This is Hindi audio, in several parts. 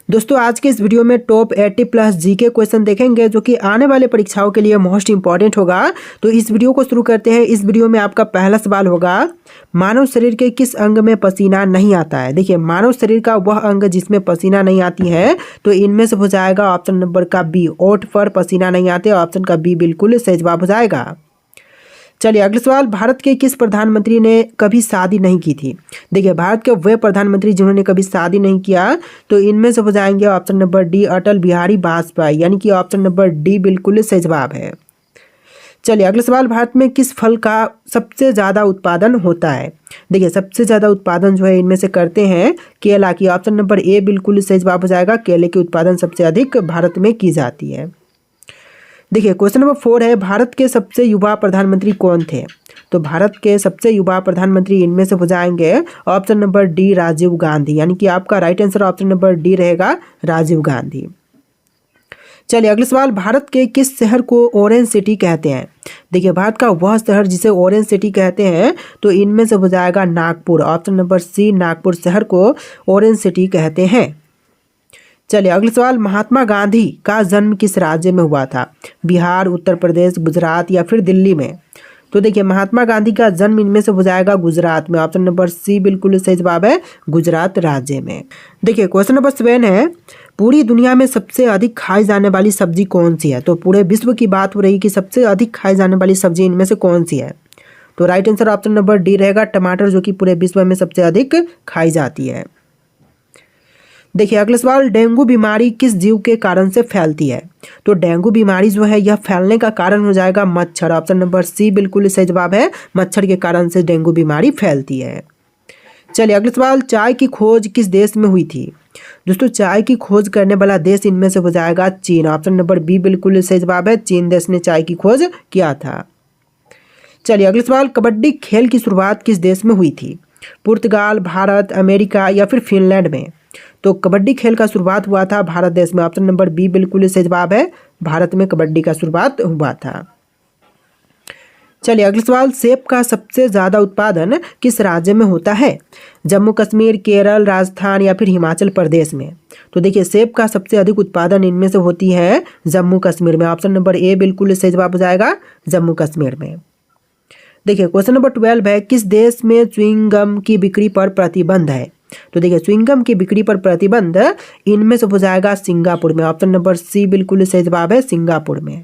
दोस्तों आज के इस वीडियो में टॉप 80 प्लस जीके क्वेश्चन देखेंगे जो कि आने वाले परीक्षाओं के लिए मोस्ट इंपॉर्टेंट होगा। तो इस वीडियो को शुरू करते हैं। इस वीडियो में आपका पहला सवाल होगा, मानव शरीर के किस अंग में पसीना नहीं आता है। देखिए, मानव शरीर का वह अंग जिसमें पसीना नहीं आती है, तो इनमें से हो जाएगा ऑप्शन नंबर का बी, ओठ पर पसीना नहीं आते। ऑप्शन का बी बिल्कुल सही जवाब हो जाएगा। चलिए अगला सवाल, भारत के किस प्रधानमंत्री ने कभी शादी नहीं की थी। देखिए, भारत के वे प्रधानमंत्री जिन्होंने कभी शादी नहीं किया, तो इनमें से हो जाएंगे option number D, Atal Bihari Vajpayee, यानी कि ऑप्शन नंबर डी बिल्कुल सही जवाब है। चलिए अगला सवाल, भारत में किस फल का सबसे ज़्यादा उत्पादन होता है। देखिए, सबसे ज़्यादा उत्पादन जो है इनमें से करते हैं केला की। ऑप्शन नंबर ए बिल्कुल सही जवाब हो जाएगा। केले की उत्पादन सबसे अधिक भारत में की जाती है। देखिए क्वेश्चन नंबर 4 है, भारत के सबसे युवा प्रधानमंत्री कौन थे। तो भारत के सबसे युवा प्रधानमंत्री इनमें से हो जाएंगे option number D, Rajiv Gandhi, यानी कि आपका right answer option number D रहेगा, राजीव गांधी। चलिए अगला सवाल, भारत के किस शहर को ऑरेंज सिटी कहते हैं। देखिए, भारत का वह शहर जिसे ऑरेंज सिटी कहते हैं, तो इनमें से हो जाएगा Nagpur. Option number C, Nagpur शहर को ऑरेंज सिटी कहते हैं। चलिए अगला सवाल, महात्मा गांधी का जन्म किस राज्य में हुआ था। बिहार, उत्तर प्रदेश, गुजरात या फिर दिल्ली में। तो देखिए, महात्मा गांधी का जन्म इनमें से हो जाएगा गुजरात में। ऑप्शन नंबर सी बिल्कुल सही जवाब है, गुजरात राज्य में। देखिए क्वेश्चन नंबर 7 है, पूरी दुनिया में सबसे अधिक खाई जाने वाली सब्जी कौन सी है। तो पूरे विश्व की बात हो रही कि सबसे अधिक खाई जाने वाली सब्जी इनमें से कौन सी है। तो right answer option number D रहेगा, टमाटर, जो कि पूरे विश्व में सबसे अधिक खाई जाती है। देखिए अगला सवाल, डेंगू बीमारी किस जीव के कारण से फैलती है। तो डेंगू बीमारी जो है यह फैलने का कारण हो जाएगा मच्छर। ऑप्शन नंबर सी बिल्कुल सही जवाब है, मच्छर के कारण से डेंगू बीमारी फैलती है। चलिए अगला सवाल, चाय की खोज किस देश में हुई थी। दोस्तों, चाय की खोज करने वाला देश इनमें से हो जाएगा चीन। ऑप्शन नंबर बी बिल्कुल सही जवाब है, चीन देश ने चाय की खोज किया था। चलिए अगला सवाल, कबड्डी खेल की शुरुआत किस देश में हुई थी। पुर्तगाल, भारत, अमेरिका या फिर फिनलैंड में। तो कबड्डी खेल का शुरुआत हुआ था भारत देश में। ऑप्शन नंबर बी बिल्कुल सही जवाब है, भारत में कबड्डी का शुरुआत हुआ था। चलिए अगला सवाल, सेब का सबसे ज़्यादा उत्पादन किस राज्य में होता है। जम्मू कश्मीर, केरल, राजस्थान या फिर हिमाचल प्रदेश में। तो देखिए, सेब का सबसे अधिक उत्पादन इनमें से होती है जम्मू कश्मीर में। ऑप्शन नंबर ए बिल्कुल सही जवाब हो जाएगा, जम्मू कश्मीर में। देखिए क्वेश्चन नंबर 12 है, किस देश में च्युइंग गम की बिक्री पर प्रतिबंध है। तो देखिए, च्युइंग गम की बिक्री पर प्रतिबंध इनमें से हो जाएगा सिंगापुर में। ऑप्शन नंबर सी बिल्कुल सही जवाब है, सिंगापुर में।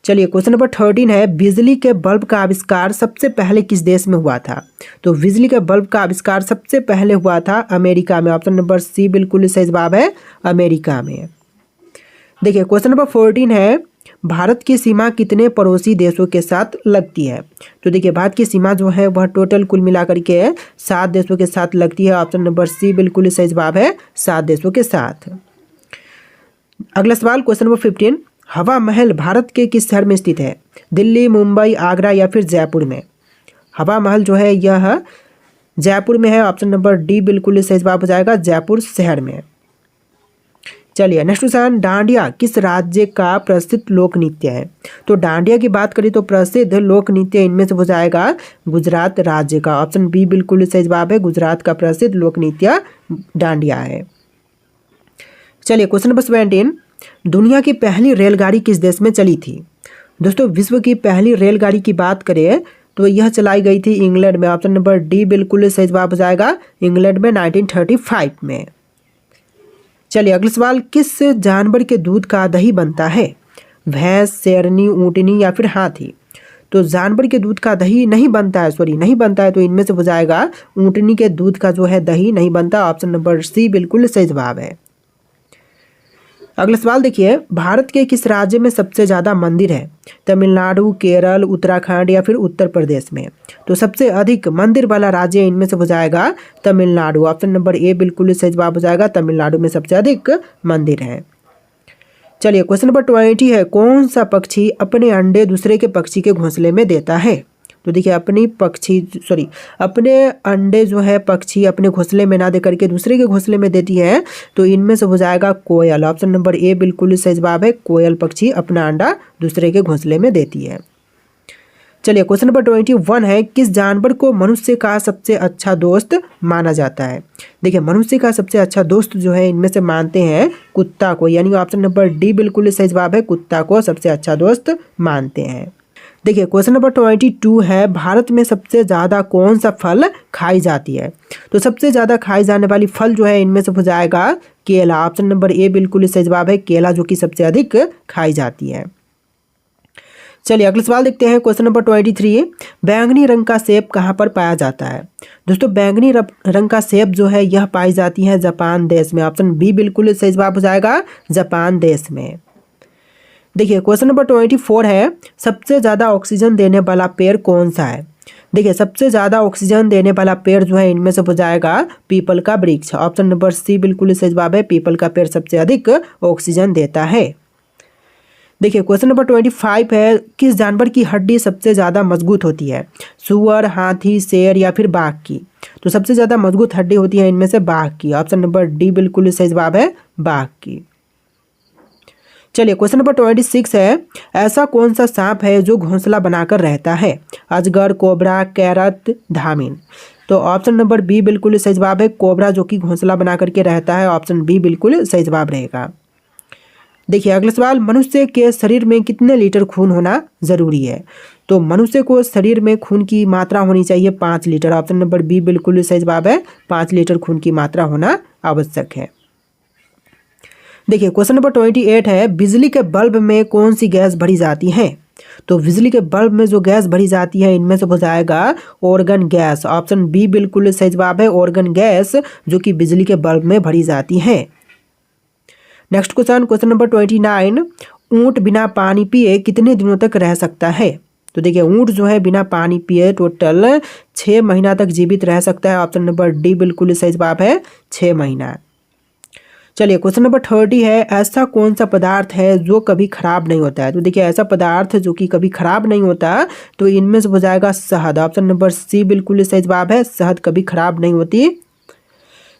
चलिए क्वेश्चन नंबर 13 है, बिजली के बल्ब का आविष्कार सबसे पहले किस देश में हुआ था। तो बिजली के बल्ब का आविष्कार सबसे पहले हुआ था अमेरिका में। ऑप्शन नंबर सी बिल्कुल सही जवाब है, अमेरिका में। देखिए क्वेश्चन नंबर 14 है, भारत की सीमा कितने पड़ोसी देशों के साथ लगती है। तो देखिए, भारत की सीमा जो है वह टोटल कुल मिलाकर के 7 देशों के साथ लगती है। ऑप्शन नंबर सी बिल्कुल सही जवाब है, 7 देशों के साथ। अगला सवाल क्वेश्चन नंबर 15, हवा महल भारत के किस शहर में स्थित है। दिल्ली, मुंबई, आगरा या फिर जयपुर में। हवा महल जो है यह जयपुर में है। ऑप्शन नंबर डी बिल्कुल सही जवाब हो जाएगा, जयपुर शहर में। चलिए नेक्स्ट क्वेश्चन, डांडिया किस राज्य का प्रसिद्ध लोक नृत्य है। तो डांडिया की बात करें तो प्रसिद्ध लोक नृत्य इनमें से हो जाएगा गुजरात राज्य का। ऑप्शन बी बिल्कुल सही जवाब है, गुजरात का प्रसिद्ध लोक नृत्य डांडिया है। चलिए क्वेश्चन नंबर 17, दुनिया की पहली रेलगाड़ी किस देश में चली थी। दोस्तों, विश्व की पहली रेलगाड़ी की बात करें तो यह चलाई गई थी इंग्लैंड में। ऑप्शन नंबर डी बिल्कुल सही जवाब हो जाएगा, इंग्लैंड में 1935 में। चलिए अगला सवाल, किस जानवर के दूध का दही बनता है। भैंस, शेरनी, ऊँटनी या फिर हाथी। तो जानवर के दूध का दही नहीं बनता है, नहीं बनता है, तो इनमें से हो जाएगा ऊँटनी के दूध का जो है दही नहीं बनता। ऑप्शन नंबर सी बिल्कुल सही जवाब है। अगला सवाल देखिए, भारत के किस राज्य में सबसे ज़्यादा मंदिर है। तमिलनाडु, केरल, उत्तराखंड या फिर उत्तर प्रदेश में। तो सबसे अधिक मंदिर वाला राज्य इनमें से हो जाएगा तमिलनाडु। ऑप्शन नंबर ए बिल्कुल सही जवाब हो जाएगा, तमिलनाडु में सबसे अधिक मंदिर है। चलिए क्वेश्चन नंबर 20 है, कौन सा पक्षी अपने अंडे दूसरे के पक्षी के घोंसले में देता है। तो देखिए, अपने अंडे जो है पक्षी अपने घोंसले में ना दे करके दूसरे के घोंसले में देती है। तो इनमें से हो जाएगा कोयल। ऑप्शन नंबर ए बिल्कुल सही जवाब है, कोयल पक्षी अपना अंडा दूसरे के घोंसले में देती है। चलिए क्वेश्चन नंबर 21 है, किस जानवर को मनुष्य का सबसे अच्छा दोस्त माना जाता है। देखिए मनुष्य का सबसे अच्छा दोस्त जो है इनमें से मानते हैं कुत्ता को, यानी ऑप्शन नंबर डी बिल्कुल सही जवाब है, कुत्ता को सबसे अच्छा दोस्त मानते हैं। देखिए क्वेश्चन नंबर 22 है, भारत में सबसे ज़्यादा कौन सा फल खाई जाती है। तो सबसे ज़्यादा खाई जाने वाली फल जो है इनमें से हो जाएगा केला। ऑप्शन नंबर ए बिल्कुल सही जवाब है, केला जो कि सबसे अधिक खाई जाती है। चलिए अगला सवाल देखते हैं क्वेश्चन नंबर 23, बैंगनी रंग का सेब कहाँ पर पाया जाता है। दोस्तों बैंगनी रंग का सेब जो है यह पाई जाती है जापान देश में। ऑप्शन बी बिल्कुल सही जवाब हो जाएगा, जापान देश में। देखिए क्वेश्चन नंबर 24 है, सबसे ज़्यादा ऑक्सीजन देने वाला पेड़ कौन सा है। देखिए सबसे ज़्यादा ऑक्सीजन देने वाला पेड़ जो है इनमें से हो जाएगा पीपल का वृक्ष। ऑप्शन नंबर सी बिल्कुल सही जवाब है, पीपल का पेड़ सबसे अधिक ऑक्सीजन देता है। देखिए क्वेश्चन नंबर 25 है, किस जानवर की हड्डी सबसे ज़्यादा मजबूत होती है। सुअर, हाथी, शेर या फिर बाघ की। तो सबसे ज़्यादा मजबूत हड्डी होती है इनमें से बाघ की। ऑप्शन नंबर डी बिल्कुल सही जवाब है, बाघ की। चलिए क्वेश्चन नंबर 26 है, ऐसा कौन सा सांप है जो घोंसला बनाकर रहता है। अजगर, कोबरा, कैरत, धामिन। तो ऑप्शन नंबर बी बिल्कुल सही जवाब है, कोबरा जो कि घोंसला बना करके रहता है। ऑप्शन बी बिल्कुल सही जवाब रहेगा। देखिए अगला सवाल, मनुष्य के शरीर में कितने लीटर खून होना जरूरी है। तो मनुष्य को शरीर में खून की मात्रा होनी चाहिए 5 लीटर। ऑप्शन नंबर बी बिल्कुल सही जवाब है, 5 लीटर खून की मात्रा होना आवश्यक है। देखिए क्वेश्चन नंबर 28 है, बिजली के बल्ब में कौन सी गैस भरी जाती है। तो बिजली के बल्ब में जो गैस भरी जाती है इनमें से हो जाएगा ऑर्गन गैस। ऑप्शन बी बिल्कुल सही जवाब है, ऑर्गन गैस जो कि बिजली के बल्ब में भरी जाती है। नेक्स्ट क्वेश्चन नंबर 29, ऊंट बिना पानी पिए कितने दिनों तक रह सकता है। तो देखिए ऊंट जो है बिना पानी पिए टोटल 6 महीना तक जीवित रह सकता है। ऑप्शन नंबर डी बिल्कुल सही जवाब है, 6 महीना। चलिए क्वेश्चन नंबर 30 है, ऐसा कौन सा पदार्थ है जो कभी खराब नहीं होता है। तो देखिए ऐसा पदार्थ जो कि कभी खराब नहीं होता तो इनमें से हो जाएगा शहद। ऑप्शन नंबर सी बिल्कुल सही जवाब है, शहद कभी खराब नहीं होती।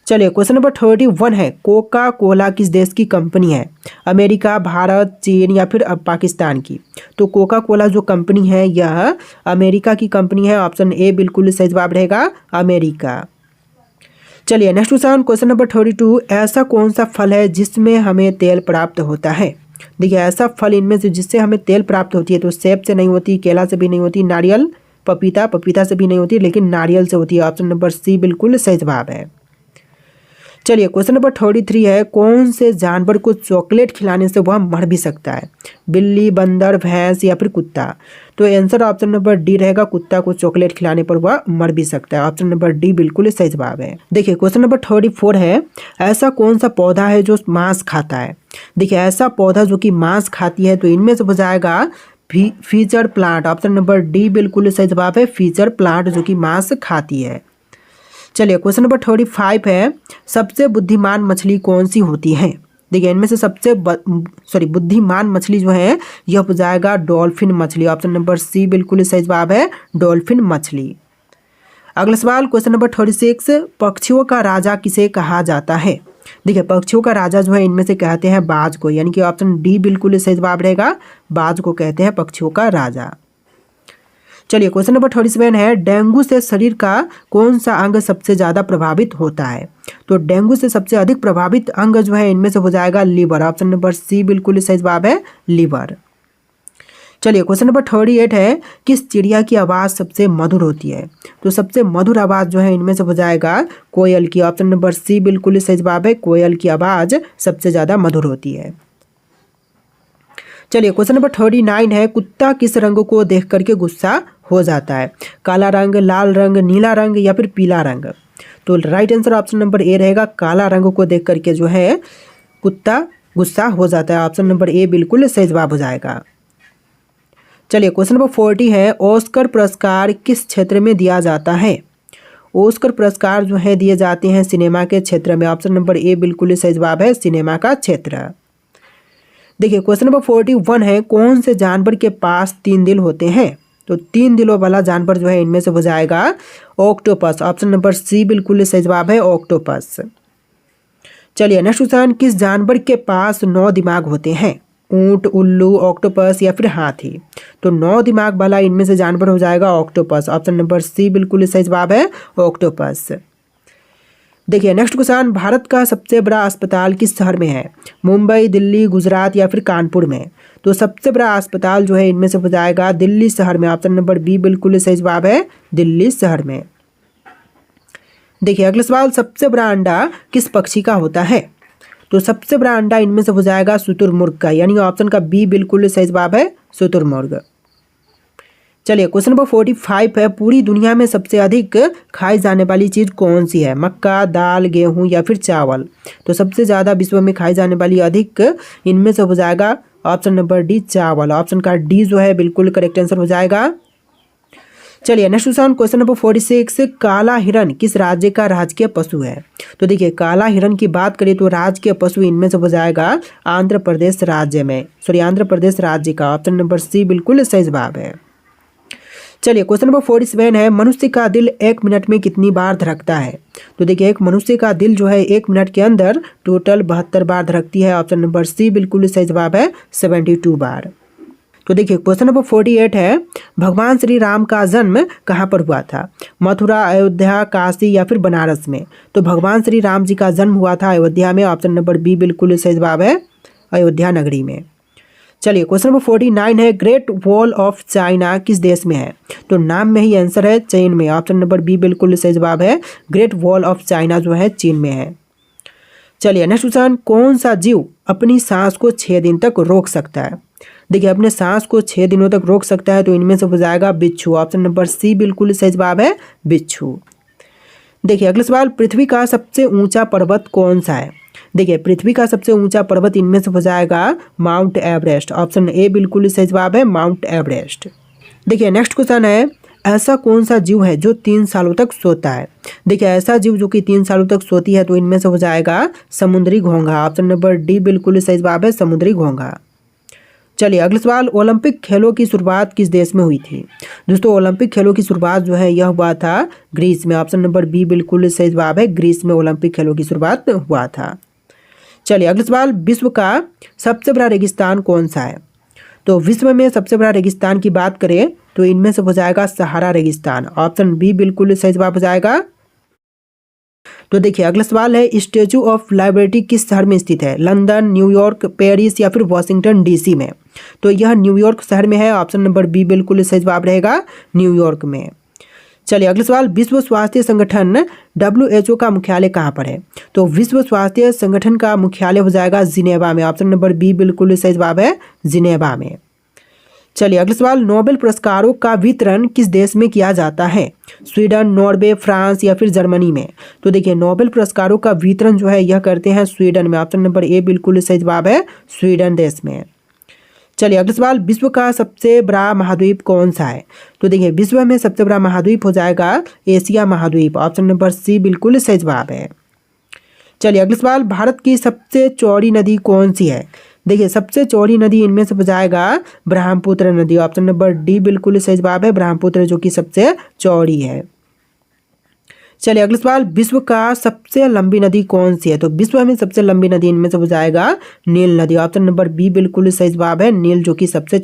चलिए क्वेश्चन नंबर 31 है, कोका कोला किस देश की कंपनी है। अमेरिका, भारत, चीन या फिर पाकिस्तान की। तो कोका कोला जो कंपनी है यह अमेरिका की कंपनी है। ऑप्शन ए बिल्कुल सही जवाब रहेगा, अमेरिका। चलिए नेक्स्ट क्वेश्चन नंबर 32, ऐसा कौन सा फल है जिसमें हमें तेल प्राप्त होता है। देखिए ऐसा फल इनमें से जिससे हमें तेल प्राप्त होती है तो सेब से नहीं होती, केला से भी नहीं होती, नारियल, पपीता से भी नहीं होती, लेकिन नारियल से होती है। ऑप्शन नंबर सी बिल्कुल सही जवाब है। चलिए क्वेश्चन नंबर 33 है, कौन से जानवर को चॉकलेट खिलाने से वह मर भी सकता है। बिल्ली, बंदर, भैंस या फिर कुत्ता। तो आंसर ऑप्शन नंबर डी रहेगा, कुत्ता को चॉकलेट खिलाने पर वह मर भी सकता है। ऑप्शन नंबर डी बिल्कुल सही जवाब है। देखिए क्वेश्चन नंबर 34 है, ऐसा कौन सा पौधा है जो मांस खाता है। देखिए ऐसा पौधा जो कि मांस खाती है तो इनमें से हो जाएगा feature plant. Option number D बिल्कुल सही जवाब है, फीचर प्लांट जो कि मांस खाती है। चलिए क्वेश्चन नंबर 35 है, सबसे बुद्धिमान मछली कौन सी होती है। देखिए इनमें से सबसे बुद्धिमान मछली जो है यह हो जाएगा डॉल्फिन मछली। ऑप्शन नंबर सी बिल्कुल सही जवाब है, डॉल्फिन मछली। अगला सवाल क्वेश्चन नंबर 36, पक्षियों का राजा किसे कहा जाता है। देखिए पक्षियों का राजा जो है इनमें से कहते हैं बाज को, यानी कि ऑप्शन डी बिल्कुल सही जवाब रहेगा, बाज को कहते हैं पक्षियों का राजा। चलिए क्वेश्चन नंबर 37 है, डेंगू से शरीर का कौन सा अंग सबसे ज़्यादा प्रभावित होता है। तो डेंगू से सबसे अधिक प्रभावित अंग जो है इनमें से हो जाएगा लीवर। ऑप्शन नंबर सी बिल्कुल सही जवाब है, लीवर। चलिए क्वेश्चन नंबर 38 है, किस चिड़िया की आवाज़ सबसे मधुर होती है। तो सबसे मधुर आवाज़ जो है इनमें से हो जाएगा कोयल की। ऑप्शन नंबर सी बिल्कुल सही जवाब है, कोयल की आवाज़ सबसे ज़्यादा मधुर होती है। चलिए क्वेश्चन नंबर 39 है, कुत्ता किस रंग को देख करके गुस्सा हो जाता है। काला रंग, लाल रंग, नीला रंग या फिर पीला रंग। तो right answer option number A रहेगा, काला रंग को देख करके जो है कुत्ता गुस्सा हो जाता है। ऑप्शन नंबर ए बिल्कुल सही जवाब हो जाएगा। चलिए क्वेश्चन नंबर 40 है, ऑस्कर पुरस्कार किस क्षेत्र में दिया जाता है। ऑस्कर पुरस्कार जो है दिए जाते हैं सिनेमा के क्षेत्र में। ऑप्शन नंबर ए बिल्कुल सही जवाब है, सिनेमा का क्षेत्र। देखिए क्वेश्चन नंबर 41 है, कौन से जानवर के पास 3 दिल होते हैं। तो 3 दिलों वाला जानवर जो है इनमें से हो जाएगा ऑक्टोपस। ऑप्शन नंबर सी बिल्कुल सही जवाब है, ऑक्टोपस। चलिए नेक्स्ट क्वेश्चन, किस जानवर के पास 9 दिमाग होते हैं। ऊंट, उल्लू, ऑक्टोपस या फिर हाथी। तो 9 दिमाग वाला इनमें से जानवर हो जाएगा ऑक्टोपस। ऑप्शन नंबर सी बिल्कुल सही जवाब है ऑक्टोपस। देखिए नेक्स्ट क्वेश्चन, भारत का सबसे बड़ा अस्पताल किस शहर में है? मुंबई, दिल्ली, गुजरात या फिर कानपुर में? तो सबसे बड़ा अस्पताल जो है इनमें से हो जाएगा दिल्ली शहर में। ऑप्शन नंबर बी बिल्कुल सही जवाब है दिल्ली शहर में। देखिए अगला सवाल, सबसे बड़ा अंडा किस पक्षी का होता है? तो सबसे बड़ा अंडा इनमें से हो जाएगा शुतुरमुर्ग का, यानी ऑप्शन का बी बिल्कुल सही जवाब है शुतुरमुर्ग। चलिए क्वेश्चन नंबर 45 है, पूरी दुनिया में सबसे अधिक खाई जाने वाली चीज़ कौन सी है? मक्का, दाल, गेहूं या फिर चावल? तो सबसे ज़्यादा विश्व में खाई जाने वाली अधिक इनमें से हो जाएगा ऑप्शन नंबर डी चावल। ऑप्शन का डी जो है बिल्कुल करेक्ट आंसर हो जाएगा। चलिए नेक्स्ट क्वेश्चन नंबर 46, काला हिरन किस राज्य का राजकीय पशु है? तो देखिए काला हिरन की बात करें तो राजकीय पशु इनमें से हो जाएगा आंध्र प्रदेश राज्य में, आंध्र प्रदेश राज्य का। ऑप्शन नंबर सी बिल्कुल सही जवाब है। चलिए क्वेश्चन नंबर 47 है, मनुष्य का दिल 1 मिनट में कितनी बार धड़कता है? तो देखिए एक मनुष्य का दिल जो है 1 मिनट के अंदर टोटल 72 बार धड़कती है। ऑप्शन नंबर सी बिल्कुल सही जवाब है 72 बार। तो देखिए क्वेश्चन नंबर 48 है, भगवान श्री राम का जन्म कहाँ पर हुआ था? मथुरा, अयोध्या, काशी या फिर बनारस में? तो भगवान श्री राम जी का जन्म हुआ था अयोध्या में। ऑप्शन नंबर बी बिल्कुल सही जवाब है अयोध्या नगरी में। चलिए क्वेश्चन नंबर 49 है, ग्रेट वॉल ऑफ चाइना किस देश में है? तो नाम में ही आंसर है चीन में। ऑप्शन नंबर बी बिल्कुल सही जवाब है ग्रेट वॉल ऑफ चाइना जो है चीन में है। चलिए नेक्स्ट क्वेश्चन, कौन सा जीव अपनी सांस को 6 दिन तक रोक सकता है? देखिए अपने सांस को 6 दिनों तक रोक सकता है, तो इनमें से हो जाएगा बिच्छू। ऑप्शन नंबर सी बिल्कुल सही जवाब है बिच्छू। देखिए अगला सवाल, पृथ्वी का सबसे ऊंचा पर्वत कौन सा है? देखिए पृथ्वी का सबसे ऊंचा पर्वत इनमें से हो जाएगा माउंट एवरेस्ट। ऑप्शन ए बिल्कुल सही जवाब है माउंट एवरेस्ट। देखिए नेक्स्ट क्वेश्चन है, ऐसा कौन सा जीव है जो 3 सालों तक सोता है? देखिए ऐसा जीव जो कि 3 सालों तक सोती है, तो इनमें से हो जाएगा समुद्री घोंघा। ऑप्शन नंबर डी बिल्कुल सही जवाब है समुद्री घोंघा। चलिए अगला सवाल, ओलंपिक खेलों की शुरुआत किस देश में हुई थी? दोस्तों ओलंपिक खेलों की शुरुआत जो है यह हुआ था ग्रीस में। ऑप्शन नंबर बी बिल्कुल सही जवाब है ग्रीस में ओलंपिक खेलों की शुरुआत हुआ था। चलिए अगला सवाल, विश्व का सबसे बड़ा रेगिस्तान कौन सा है? तो विश्व में सबसे बड़ा रेगिस्तान की बात करें तो इनमें से हो जाएगा सहारा रेगिस्तान। ऑप्शन बी बिल्कुल सही जवाब हो जाएगा। तो देखिए अगला सवाल है, स्टैचू ऑफ लिबर्टी किस शहर में स्थित है? लंदन, न्यूयॉर्क, पेरिस या फिर वॉशिंगटन डीसी में? तो यह न्यूयॉर्क शहर में है। ऑप्शन नंबर बी बिल्कुल सही जवाब रहेगा न्यूयॉर्क में। चलिए अगला सवाल, विश्व स्वास्थ्य संगठन WHO का मुख्यालय कहाँ पर है? तो विश्व स्वास्थ्य संगठन का मुख्यालय हो जाएगा जिनेवा में। ऑप्शन नंबर बी बिल्कुल सही जवाब है जिनेवा में। चलिए अगला सवाल, नोबेल पुरस्कारों का वितरण किस देश में किया जाता है? स्वीडन, नॉर्वे, फ्रांस या फिर जर्मनी में? तो देखिए नोबेल पुरस्कारों का वितरण जो है यह करते हैं स्वीडन में। ऑप्शन नंबर ए बिल्कुल सही जवाब है स्वीडन देश में। चलिए अगला सवाल, विश्व का सबसे बड़ा महाद्वीप कौन सा है? तो देखिए विश्व में सबसे बड़ा महाद्वीप हो जाएगा एशिया महाद्वीप। ऑप्शन नंबर सी बिल्कुल सही जवाब है। चलिए अगला सवाल, भारत की सबसे चौड़ी नदी कौन सी है? देखिए सबसे चौड़ी नदी इनमें से हो जाएगा ब्रह्मपुत्र नदी। ऑप्शन नंबर डी बिल्कुल सही जवाब है ब्रह्मपुत्र जो कि सबसे चौड़ी है। चलिए अगला सवाल, विश्व का सबसे लंबी नदी कौन सी है? तो विश्व में सबसे लंबी नदी इनमें से हो जाएगा नील नदी। ऑप्शन नंबर बी बिल्कुल सही जवाब है नील जो कि सबसे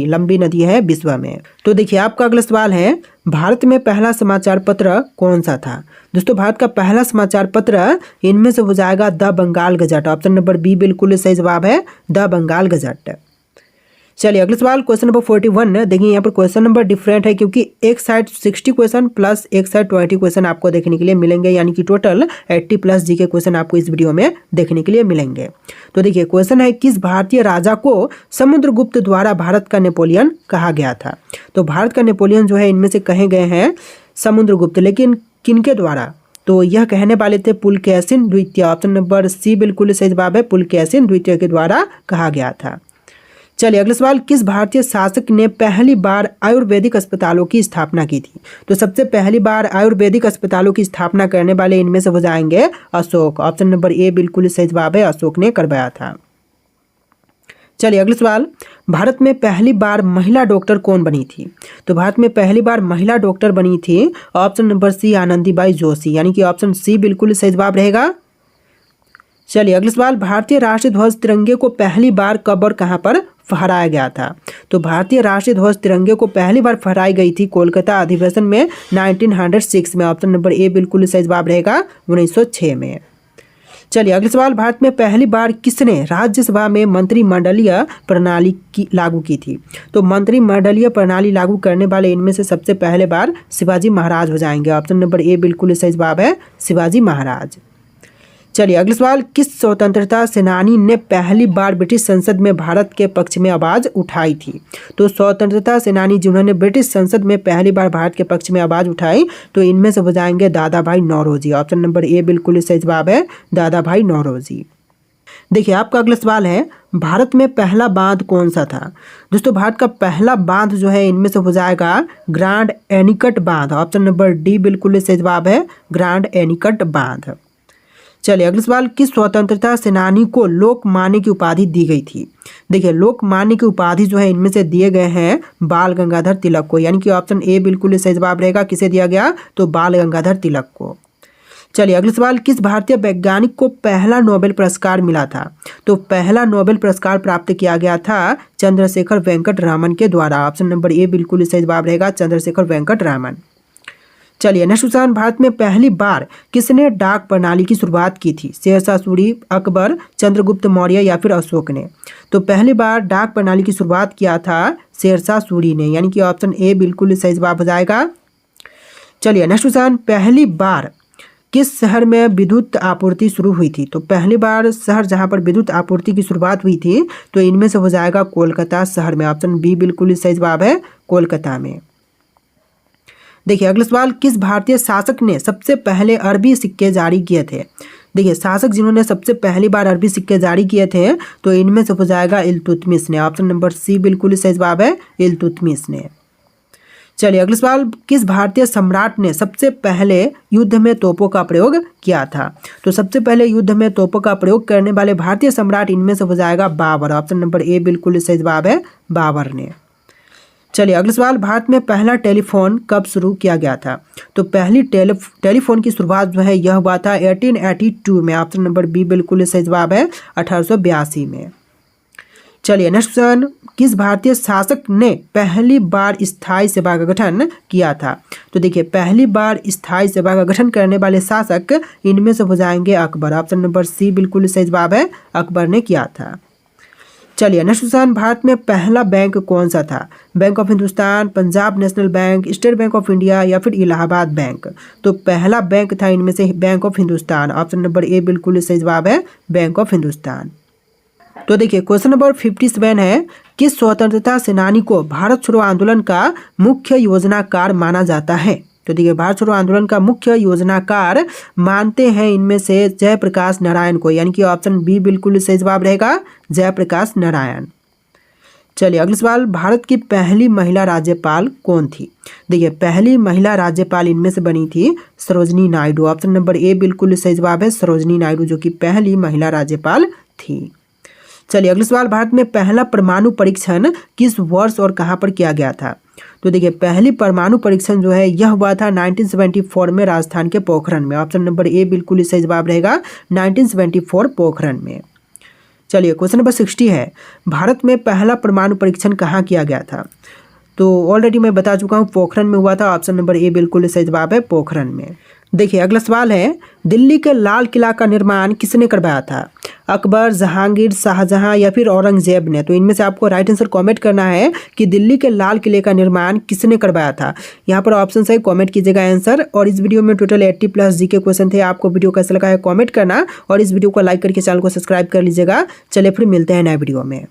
लंबी नदी है विश्व में। तो देखिए आपका अगला सवाल है, भारत में पहला समाचार पत्र कौन सा था? दोस्तों भारत का पहला समाचार पत्र इनमें से हो जाएगा the Bengal gazette. Option number B बिल्कुल सही जवाब है द बंगाल गजट। चलिए अगला सवाल, क्वेश्चन नंबर 41। देखिए यहाँ पर क्वेश्चन नंबर डिफरेंट है क्योंकि एक साइड 60 क्वेश्चन प्लस एक साइड 20 क्वेश्चन आपको देखने के लिए मिलेंगे, यानी कि टोटल 80 प्लस जी के क्वेश्चन आपको इस वीडियो में देखने के लिए मिलेंगे। तो देखिए क्वेश्चन है, किस भारतीय राजा को समुद्रगुप्त द्वारा भारत का नेपोलियन कहा गया था? तो भारत का नेपोलियन जो है इनमें से कहे गए हैं समुद्रगुप्त, लेकिन किनके द्वारा? तो यह कहने वाले थे पुलकेशिन द्वितीय। ऑप्शन नंबर सी बिल्कुल सही जवाब है पुलकेशिन द्वितीय के द्वारा कहा गया था। चलिए अगला सवाल, किस भारतीय शासक ने पहली बार आयुर्वेदिक अस्पतालों की स्थापना की थी? तो सबसे पहली बार आयुर्वेदिक अस्पतालों की स्थापना करने वाले इनमें से हो जाएंगे अशोक। ऑप्शन नंबर ए बिल्कुल सही जवाब है अशोक ने करवाया था। चलिए अगला सवाल, भारत में पहली बार महिला डॉक्टर कौन बनी थी? तो भारत में पहली बार महिला डॉक्टर बनी थी option number C Anandibai Joshi, यानी कि ऑप्शन सी बिल्कुल सही जवाब रहेगा। चलिए अगला सवाल, भारतीय राष्ट्रीय ध्वज तिरंगे को पहली बार कब और कहाँ पर फहराया गया था? तो भारतीय राष्ट्रीय ध्वज तिरंगे को पहली बार फहराई गई थी कोलकाता अधिवेशन में 1906 में। ऑप्शन नंबर ए बिल्कुल सही जवाब रहेगा 1906 में। चलिए अगला सवाल, भारत में पहली बार किसने राज्यसभा में मंत्रिमंडलीय प्रणाली की लागू की थी? तो मंत्रिमंडलीय प्रणाली लागू करने वाले इनमें से सबसे पहले बार शिवाजी महाराज हो जाएंगे। ऑप्शन नंबर ए बिल्कुल सही जवाब है शिवाजी महाराज। चलिए अगला सवाल, किस स्वतंत्रता सेनानी ने पहली बार ब्रिटिश संसद में भारत के पक्ष में आवाज़ उठाई थी? तो स्वतंत्रता सेनानी जिन्होंने ब्रिटिश संसद में पहली बार भारत के पक्ष में आवाज़ उठाई तो इनमें से हो जाएंगे दादा भाई नौरोजी। ऑप्शन नंबर ए बिल्कुल सही जवाब है दादा भाई नौरोजी। देखिए आपका अगला सवाल है, भारत में पहला बांध कौन सा था? दोस्तों भारत का पहला बांध जो है इनमें से हो जाएगा ग्रांड एनीकट बांध। ऑप्शन नंबर डी बिल्कुल सही जवाब है ग्रांड एनीकट बांध। चलिए अगला सवाल, किस स्वतंत्रता सेनानी को लोकमान्य की उपाधि दी गई थी? देखिए लोकमान्य की उपाधि जो है इनमें से दिए गए हैं बाल गंगाधर तिलक को, यानी कि ऑप्शन ए बिल्कुल सही जवाब रहेगा। किसे दिया गया? तो बाल गंगाधर तिलक को। चलिए अगला सवाल, किस भारतीय वैज्ञानिक को पहला नोबेल पुरस्कार मिला था? तो पहला नोबेल पुरस्कार प्राप्त किया गया था चंद्रशेखर वेंकट रामन के द्वारा। ऑप्शन नंबर ए बिल्कुल सही जवाब रहेगा चंद्रशेखर वेंकट रामन। चलिए नेक्स्ट क्वेश्चन, भारत में पहली बार किसने डाक प्रणाली की शुरुआत की थी? शेरशाह सूरी, अकबर, चंद्रगुप्त मौर्य या फिर अशोक ने? तो पहली बार डाक प्रणाली की शुरुआत किया था शेरशाह सूरी ने, यानी कि ऑप्शन ए बिल्कुल सही जवाब हो जाएगा। चलिए नेक्स्ट क्वेश्चन, पहली बार किस शहर में विद्युत आपूर्ति शुरू हुई थी? तो पहली बार शहर जहां पर विद्युत आपूर्ति की शुरुआत हुई थी तो इनमें से हो जाएगा कोलकाता शहर में। ऑप्शन बी बिल्कुल सही जवाब है कोलकाता में। देखिए अगला सवाल, किस भारतीय शासक ने सबसे पहले अरबी सिक्के जारी किए थे? देखिए शासक जिन्होंने सबसे पहली बार अरबी सिक्के जारी किए थे तो इनमें से हो जाएगा इल्तुतमिश ने। ऑप्शन नंबर सी बिल्कुल सही जवाब है इल्तुतमिश ने। चलिए अगला सवाल, किस भारतीय सम्राट ने सबसे पहले युद्ध में तोपों का प्रयोग किया था? तो सबसे पहले युद्ध में तोपों का प्रयोग करने वाले भारतीय सम्राट इनमें से हो जाएगा बाबर। ऑप्शन नंबर ए बिल्कुल सही जवाब है बाबर ने। चलिए अगला सवाल, भारत में पहला टेलीफोन कब शुरू किया गया था? तो पहली टेलीफोन की शुरुआत जो है यह हुआ था 1882 में। ऑप्शन नंबर बी बिल्कुल सही जवाब है 1882 में। चलिए नेक्स्ट क्वेश्चन, किस भारतीय शासक ने पहली बार स्थायी सेवा का गठन किया था? तो देखिए पहली बार स्थायी सेवा का गठन करने वाले शासक इनमें से हो जाएंगे अकबर। ऑप्शन नंबर सी बिल्कुल सही जवाब है अकबर ने किया था। चलिए नेक्स्ट क्वेश्चन, भारत में पहला बैंक कौन सा था? Bank of Hindustan, Punjab national bank, state bank of India या फिर इलाहाबाद बैंक? तो पहला बैंक था इनमें से bank of Hindustan. Option number A बिल्कुल सही जवाब है बैंक ऑफ हिंदुस्तान। तो देखिए क्वेश्चन नंबर 57 है, किस स्वतंत्रता सेनानी को भारत छोड़ो आंदोलन का मुख्य योजनाकार माना जाता है? तो देखिए भारत छोड़ो आंदोलन का मुख्य योजनाकार मानते हैं इनमें से जयप्रकाश नारायण को, यानी कि ऑप्शन बी बिल्कुल सही जवाब रहेगा जयप्रकाश नारायण। चलिए अगला सवाल, भारत की पहली महिला राज्यपाल कौन थी? देखिए पहली महिला राज्यपाल इनमें से बनी थी Sarojini Naidu. Option number A बिल्कुल सही जवाब है सरोजनी नायडू, जो कि पहली महिला राज्यपाल थी। चलिए अगला सवाल, भारत में पहला परमाणु परीक्षण किस वर्ष और कहां पर किया गया था? तो देखिए पहली परमाणु परीक्षण जो है यह हुआ था 1974 में राजस्थान के पोखरण में। ऑप्शन नंबर ए बिल्कुल सही जवाब रहेगा 1974 पोखरण में। चलिए क्वेश्चन नंबर 60 है, भारत में पहला परमाणु परीक्षण कहाँ किया गया था? तो ऑलरेडी मैं बता चुका हूँ पोखरण में हुआ था। ऑप्शन नंबर ए बिल्कुल सही जवाब है पोखरण में। देखिए अगला सवाल है, दिल्ली के लाल किला का निर्माण किसने करवाया था? अकबर, जहांगीर, शाहजहां या फिर औरंगजेब ने? तो इनमें से आपको राइट आंसर कमेंट करना है कि दिल्ली के लाल किले का निर्माण किसने करवाया था। यहाँ पर ऑप्शन है, कमेंट कीजिएगा आंसर। और इस वीडियो में टोटल 80+ जीके क्वेश्चन थे। आपको वीडियो कैसा लगा है कमेंट करना और इस वीडियो को लाइक करके चैनल को सब्सक्राइब कर लीजिएगा। चलिए फिर मिलते हैं नए वीडियो में।